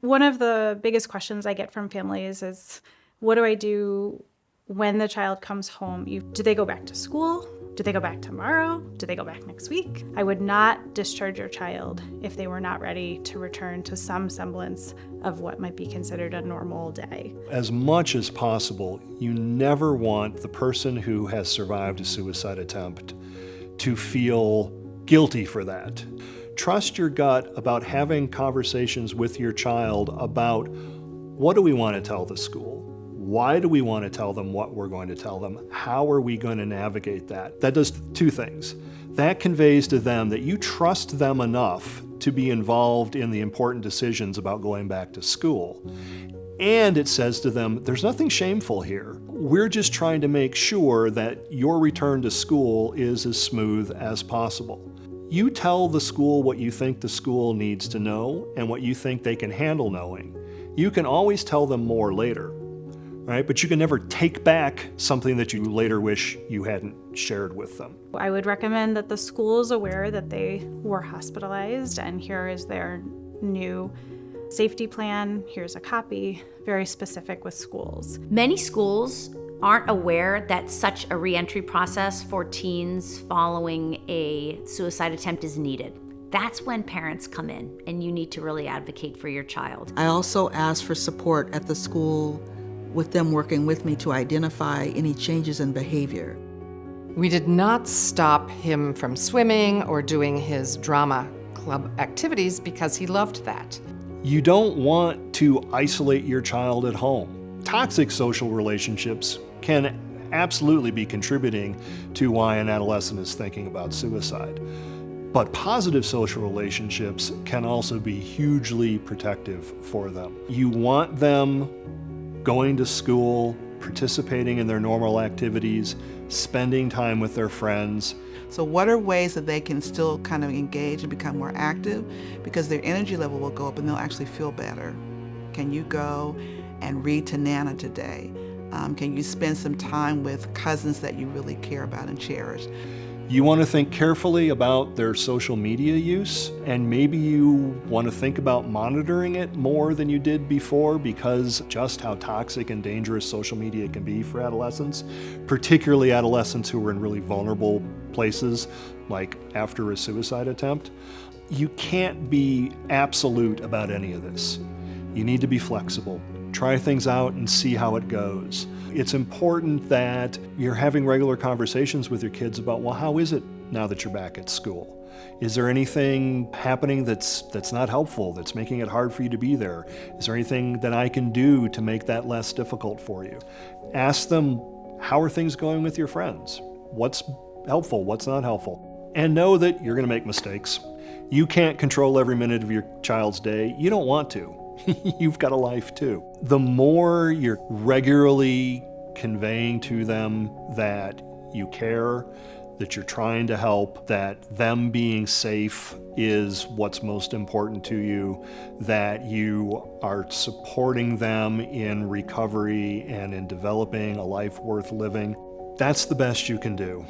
One of the biggest questions I get from families is, what do I do when the child comes home? Do they go back to school? Do they go back tomorrow? Do they go back next week? I would not discharge your child if they were not ready to return to some semblance of what might be considered a normal day. As much as possible, you never want the person who has survived a suicide attempt to feel guilty for that. Trust your gut about having conversations with your child about, what do we want to tell the school? Why do we want to tell them what we're going to tell them? How are we going to navigate that? That does two things. That conveys to them that you trust them enough to be involved in the important decisions about going back to school. And it says to them, there's nothing shameful here. We're just trying to make sure that your return to school is as smooth as possible. You tell the school what you think the school needs to know and what you think they can handle knowing. You can always tell them more later, right? But you can never take back something that you later wish you hadn't shared with them. I would recommend that the school is aware that they were hospitalized, and here is their new safety plan. Here's a copy, very specific with schools. Many schools aren't aware that such a reentry process for teens following a suicide attempt is needed. That's when parents come in, and you need to really advocate for your child. I also ask for support at the school, with them working with me to identify any changes in behavior. We did not stop him from swimming or doing his drama club activities because he loved that. You don't want to isolate your child at home. Toxic social relationships can absolutely be contributing to why an adolescent is thinking about suicide. But positive social relationships can also be hugely protective for them. You want them going to school, participating in their normal activities, spending time with their friends. So what are ways that they can still kind of engage and become more active? Because their energy level will go up and they'll actually feel better. Can you go and read to Nana today? Can you spend some time with cousins that you really care about and cherish? You want to think carefully about their social media use, and maybe you want to think about monitoring it more than you did before, because just how toxic and dangerous social media can be for adolescents, particularly adolescents who are in really vulnerable places, like after a suicide attempt. You can't be absolute about any of this. You need to be flexible. Try things out and see how it goes. It's important that you're having regular conversations with your kids about, well, how is it now that you're back at school? Is there anything happening that's not helpful, that's making it hard for you to be there? Is there anything that I can do to make that less difficult for you? Ask them, how are things going with your friends? What's helpful, what's not helpful? And know that you're going to make mistakes. You can't control every minute of your child's day. You don't want to. You've got a life too. The more you're regularly conveying to them that you care, that you're trying to help, that them being safe is what's most important to you, that you are supporting them in recovery and in developing a life worth living, that's the best you can do.